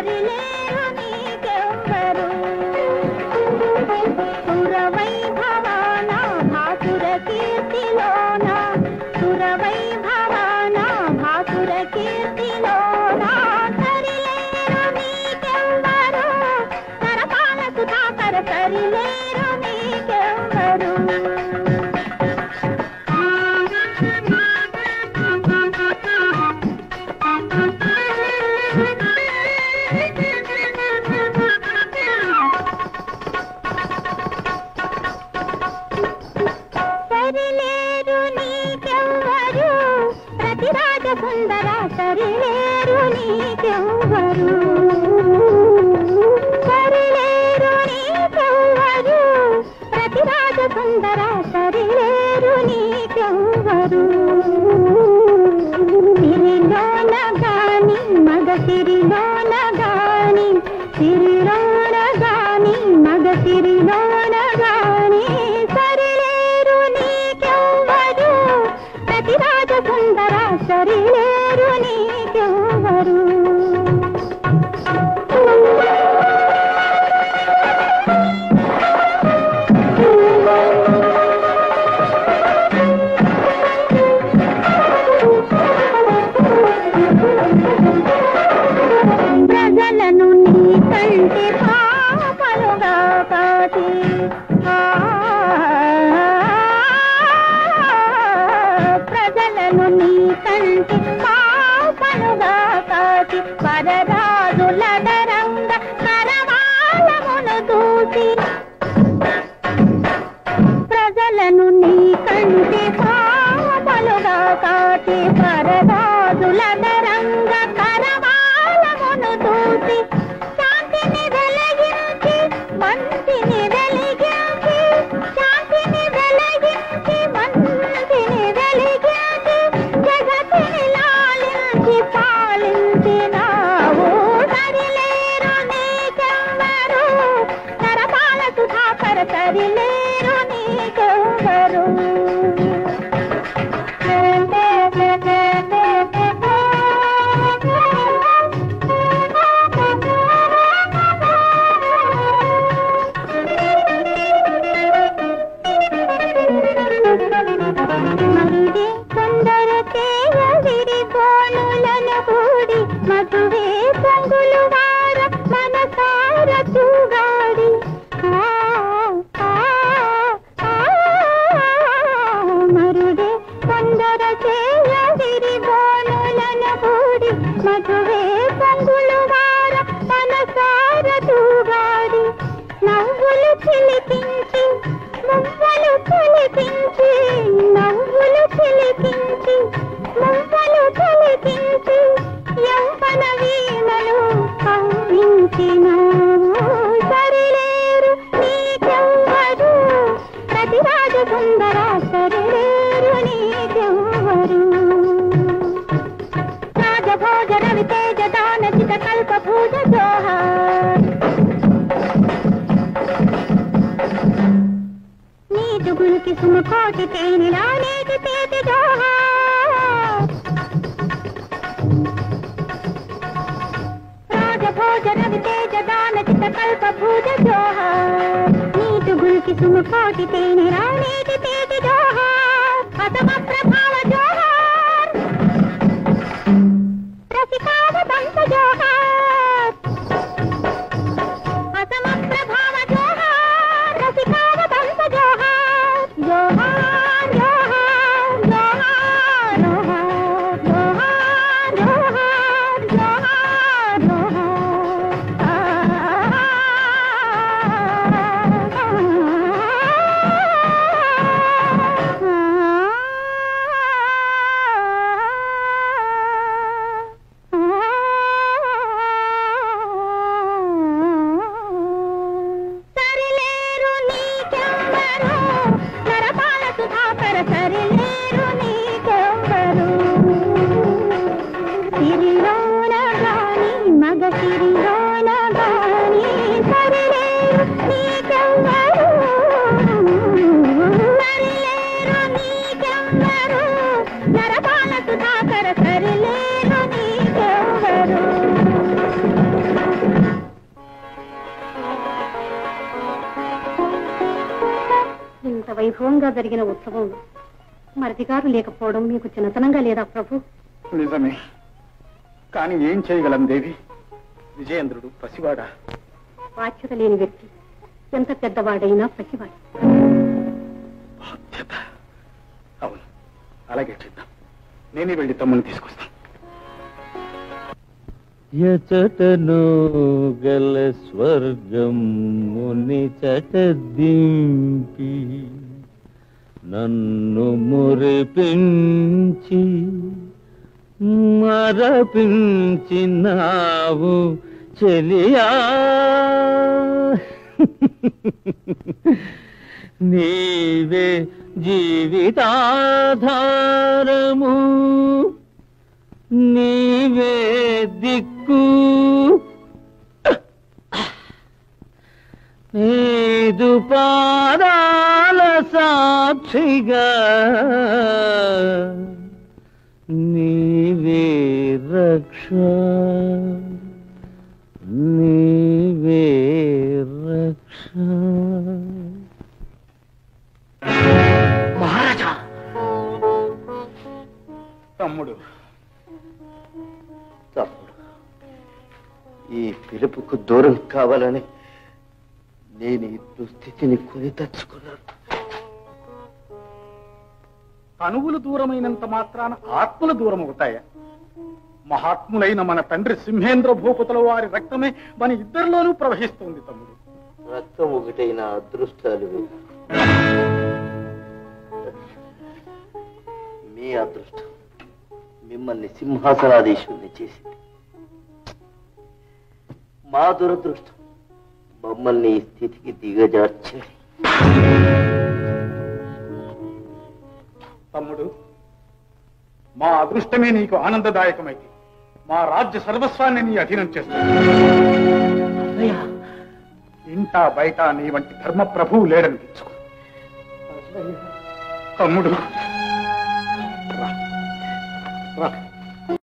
సరిలేరు నీకెవ్వరు సురవైభవాన భాసుర కీర్తిలోన సురవైభవాన భాసుర కీర్తిలోన సరిలేరు నీకెవ్వరు నరపాల సుధాకర సరిలేరు నీకెవ్వరు సరిలేరు నీకెవ్వరు ప్రతిరాజ సుందర సరిలేరు నీకెవ్వరు సరిలేరు నీకెవ్వరు ప్రతిరాజ సుందర సరిలేరు నీకెవ్వరు సిరిలోన గాని మగ సిరిలోన గాని సిరిలోన గాని మగ సిరిలోన గాని సరిలేరు నీకెవ్వరు ప్రతిరాజ సుందర సరిలేరు నీకెవ్వరు ప్రజలను నీ కంటి పాపలుగా కాచి ప్రజలను నీ కంటి పాపలుగా కాచి వరరాజుల దరంగ కరవాలమును దూసి ప్రజలను నీ కంటి పాపలుగా కాచి వరరాజుల దరంగ కరవాలమును దూసి శాంతిని వెలిగించి మంచిని వెలిగించి శాంతిని వెలిగించి మంచిని వెలిగించి జగతిని లాలించి పాలించినావు సరిలేరు నీకెవ్వరు నరపాల సుధాకర సరిలేరు నీకెవ్వరు మరుడి కొందరు చేయవిడి బోనులను కూడి మధువే పొంగులు వార మనసార చూగాడి మరుడి కొందరు చేయవిడి బోనులను కూడి మధువే పొంగులు వార మనసార చూగాడి నవ్వులు చిలికించి మువ్వలు చిలికించి నవ్వులు చిలికించి మువ్వలు చిలికించి యౌవన వీణలు కవ్వించినావు సరిలేరు నీకెవ్వరు ప్రతిరాజ సుందర సరిలేరు నీకెవ్వరు రాజభోజ రవితేజ దానచిత కల్ప భూజ జోహార్ నీటి గురికి సుమకోటి తేనిలా నీటి తేటి జోహార్ రాజభోజ రవితేజ దానచిత కల్ప భూజ జోహార్ నీటి గురికి సుమకోటి తేనిలా నీటి తేటి జోహార్ అసమ ప్రభావ జోహార్ రసికావ దంత జోహార్ అసమ ప్రభావ జోహార్ రసికావ దంత జోహార్ జోహార్ జోహార్ జోహార్ జోహార్ జోహార్ జోహార్ సరిలేరు నీకెవ్వరు నరపాల సుధాకర సరిలేరు నీకెవ్వరు సిరిలోన గాని మగ సిరిలోన గాని సరిలేరు నీకెవ్వరు సరిలేరు నీకెవ్వరు నరపాల సుధాకర సరిలేరు నీకెవ్వరు వైభవంగా జరిగిన ఉత్సవంలో మరిదిగారు లేకపోవడం మీకు చిన్నతనంగా లేదా ప్రభు? నిజమే, కానీ ఏం చేయగలం దేవి? విజయేంద్రుడు పసివాడా? బాధ్యత లేని వ్యక్తి ఎంత పెద్దవాడైనా పసివాడు. బాధ్యత? అవును, అలాగే చేద్దాం. నేనే వెళ్ళి తమ్ముని తీసుకొస్తాను. యచటను గల స్వర్గం ముని చటదింపి నన్ను మురిపించి మరపించినావు చెలియా. నీవే జీవితాధారము, నీవే దిక్కు, నీదు పాదాల సాక్షిగా నీవే రక్ష, నీవే రక్ష. మహారాజా! తమ్ముడు, తమ్ముడు, ఈ పిలుపుకు దూరం కావాలని నేను ఈ దుస్థితిని కొని తెచ్చుకున్నాను. తనువులు దూరమైనంత మాత్రాన ఆత్మలు దూరం అవుతాయా? మహాత్ములైన మన తండ్రి సింహేంద్ర భూపతుల వారి రక్తమే మన ఇద్దరిలోనూ ప్రవహిస్తుంది తమ్ముడు. రక్తం ఒకటైన అదృష్టాలు మీ అదృష్టం మిమ్మల్ని సింహాసనాధీశుల్ని చేసింది. మా దురదృష్టం మమ్మల్ని ఈ స్థితికి దిగజార్చింది. తమ్ముడు, మా అదృష్టమే నీకు ఆనందదాయకమైంది. మా రాజ్య సర్వస్వాన్ని నీ అధీనం చేస్తుంది. ఇంటా బయట నీ వంటి ధర్మ ప్రభువు లేడనిపించుకో. తమ్ముడు, రా.